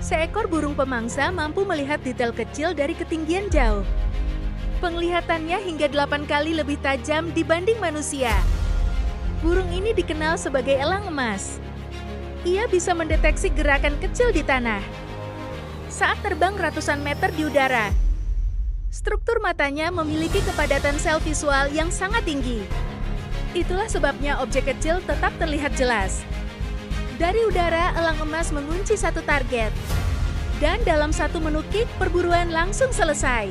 Seekor burung pemangsa mampu melihat detail kecil dari ketinggian jauh. Penglihatannya hingga 8 kali lebih tajam dibanding manusia. Burung ini dikenal sebagai elang emas. Ia bisa mendeteksi gerakan kecil di tanah saat terbang ratusan meter di udara. Struktur matanya memiliki kepadatan sel visual yang sangat tinggi. Itulah sebabnya objek kecil tetap terlihat jelas. Dari udara, elang emas mengunci satu target. Dan dalam satu menukik, perburuan langsung selesai.